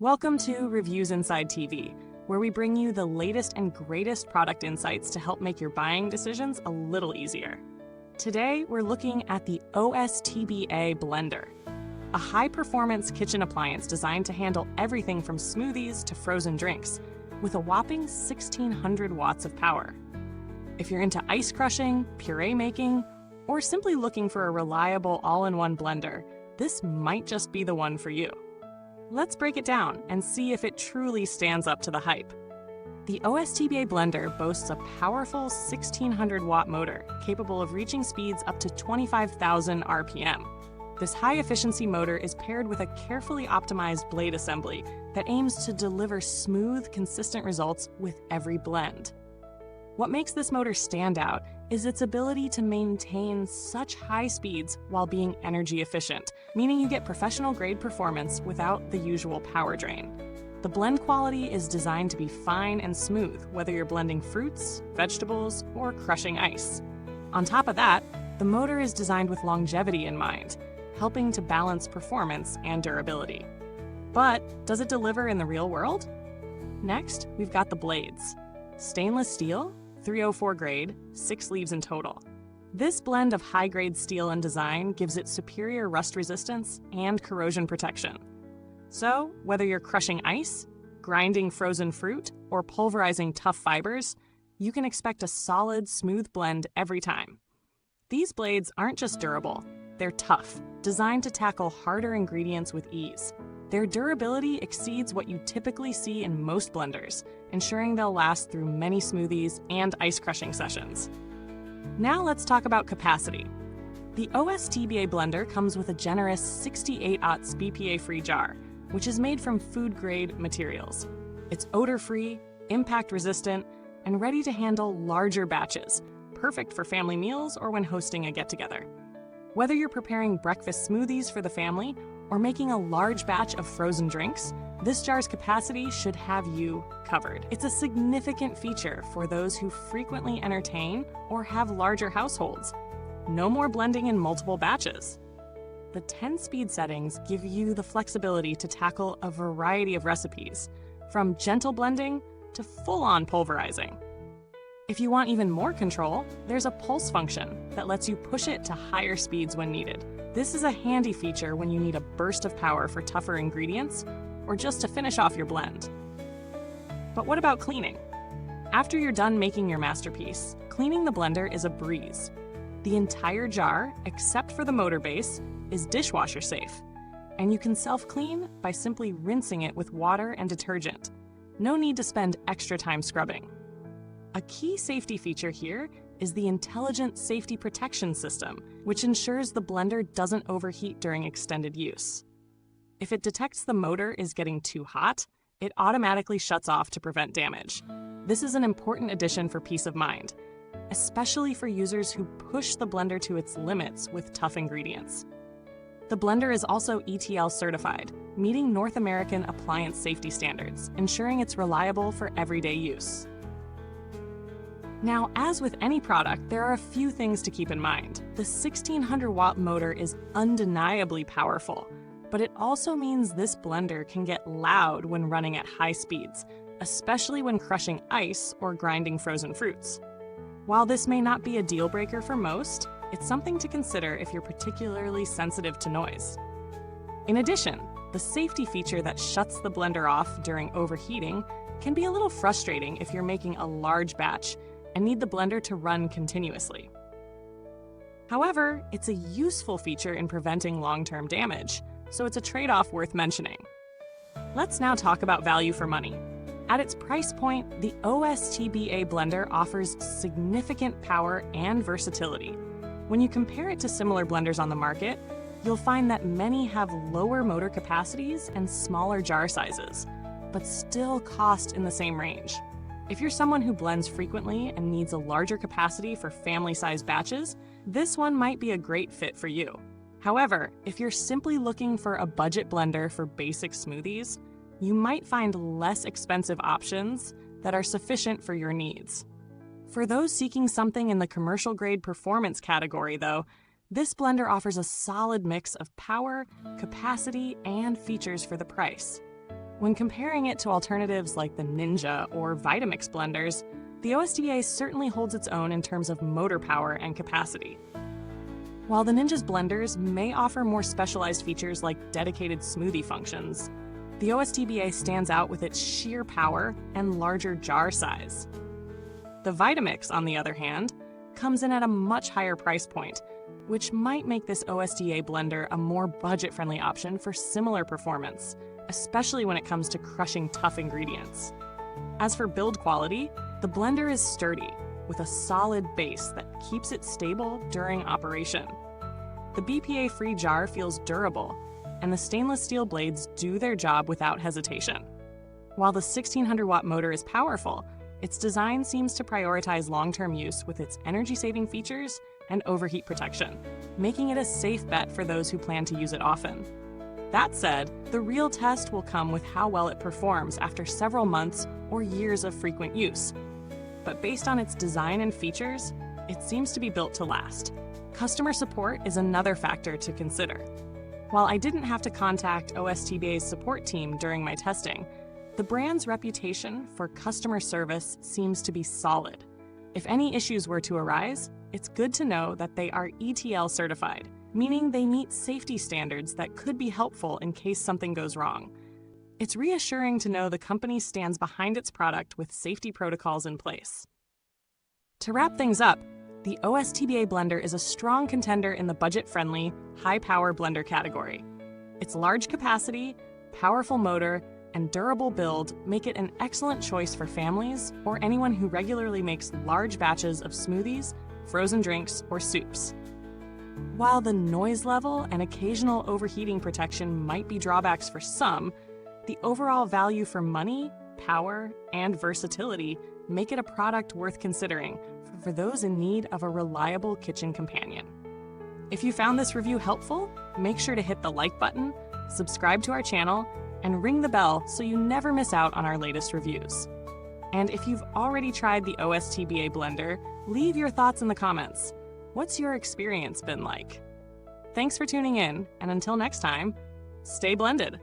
Welcome to Reviewsinsidetv, where we bring you the latest and greatest product insights to help make your buying decisions a little easier. Today, we're looking at the OSTBA Blender, a high-performance kitchen appliance designed to handle everything from smoothies to frozen drinks, with a whopping 1,600 watts of power. If you're into ice crushing, puree making, or simply looking for a reliable all-in-one blender, this might just be the one for you. Let's break it down and see if it truly stands up to the hype. The OSTBA Blender boasts a powerful 1,600 watt motor capable of reaching speeds up to 25,000 RPM. This high-efficiency motor is paired with a carefully optimized blade assembly that aims to deliver smooth, consistent results with every blend. What makes this motor stand out is its ability to maintain such high speeds while being energy efficient, meaning you get professional-grade performance without the usual power drain. The blend quality is designed to be fine and smooth, whether you're blending fruits, vegetables, or crushing ice. On top of that, the motor is designed with longevity in mind, helping to balance performance and durability. But does it deliver in the real world? Next, we've got the blades. Stainless steel, 304 grade, 6 leaves in total. This blend of high-grade steel and design gives it superior rust resistance and corrosion protection. So, whether you're crushing ice, grinding frozen fruit, or pulverizing tough fibers, you can expect a solid, smooth blend every time. These blades aren't just durable, they're tough, designed to tackle harder ingredients with ease. Their durability exceeds what you typically see in most blenders, ensuring they'll last through many smoothies and ice crushing sessions. Now let's talk about capacity. The OSTBA Blender comes with a generous 68-oz BPA-Free jar, which is made from food-grade materials. It's odor-free, impact-resistant, and ready to handle larger batches, perfect for family meals or when hosting a get-together. Whether you're preparing breakfast smoothies for the family or making a large batch of frozen drinks, this jar's capacity should have you covered. It's a significant feature for those who frequently entertain or have larger households. No more blending in multiple batches. The 10-speed settings give you the flexibility to tackle a variety of recipes, from gentle blending to full-on pulverizing. If you want even more control, there's a pulse function that lets you push it to higher speeds when needed. This is a handy feature when you need a burst of power for tougher ingredients or just to finish off your blend. But what about cleaning? After you're done making your masterpiece, cleaning the blender is a breeze. The entire jar, except for the motor base, is dishwasher safe, and you can self-clean by simply rinsing it with water and detergent. No need to spend extra time scrubbing. A key safety feature here is the Intelligent Safety Protection System, which ensures the blender doesn't overheat during extended use. If it detects the motor is getting too hot, it automatically shuts off to prevent damage. This is an important addition for peace of mind, especially for users who push the blender to its limits with tough ingredients. The blender is also ETL certified, meeting North American appliance safety standards, ensuring it's reliable for everyday use. Now, as with any product, there are a few things to keep in mind. The 1,600 watt motor is undeniably powerful, but it also means this blender can get loud when running at high speeds, especially when crushing ice or grinding frozen fruits. While this may not be a deal breaker for most, it's something to consider if you're particularly sensitive to noise. In addition, the safety feature that shuts the blender off during overheating can be a little frustrating if you're making a large batch and need the blender to run continuously. However, it's a useful feature in preventing long-term damage, so it's a trade-off worth mentioning. Let's now talk about value for money. At its price point, the OSTBA Blender offers significant power and versatility. When you compare it to similar blenders on the market, you'll find that many have lower motor capacities and smaller jar sizes, but still cost in the same range. If you're someone who blends frequently and needs a larger capacity for family-sized batches, this one might be a great fit for you. However, if you're simply looking for a budget blender for basic smoothies, you might find less expensive options that are sufficient for your needs. For those seeking something in the commercial-grade performance category, though, this blender offers a solid mix of power, capacity, and features for the price. When comparing it to alternatives like the Ninja or Vitamix blenders, the OSTBA certainly holds its own in terms of motor power and capacity. While the Ninja's blenders may offer more specialized features like dedicated smoothie functions, the OSTBA stands out with its sheer power and larger jar size. The Vitamix, on the other hand, comes in at a much higher price point, which might make this OSTBA blender a more budget-friendly option for similar performance, especially when it comes to crushing tough ingredients. As for build quality, the blender is sturdy, with a solid base that keeps it stable during operation. The BPA-free jar feels durable, and the stainless steel blades do their job without hesitation. While the 1600-watt motor is powerful, its design seems to prioritize long-term use with its energy-saving features and overheat protection, making it a safe bet for those who plan to use it often. That said, the real test will come with how well it performs after several months or years of frequent use. But based on its design and features, it seems to be built to last. Customer support is another factor to consider. While I didn't have to contact OSTBA's support team during my testing, the brand's reputation for customer service seems to be solid. If any issues were to arise, it's good to know that they are ETL certified, meaning they meet safety standards that could be helpful in case something goes wrong. It's reassuring to know the company stands behind its product with safety protocols in place. To wrap things up, the OSTBA Blender is a strong contender in the budget-friendly, high-power blender category. Its large capacity, powerful motor, and durable build make it an excellent choice for families or anyone who regularly makes large batches of smoothies, frozen drinks, or soups. While the noise level and occasional overheating protection might be drawbacks for some, the overall value for money, power, and versatility make it a product worth considering for those in need of a reliable kitchen companion. If you found this review helpful, make sure to hit the like button, subscribe to our channel, and ring the bell so you never miss out on our latest reviews. And if you've already tried the OSTBA Blender, leave your thoughts in the comments. What's your experience been like? Thanks for tuning in, and until next time, stay blended.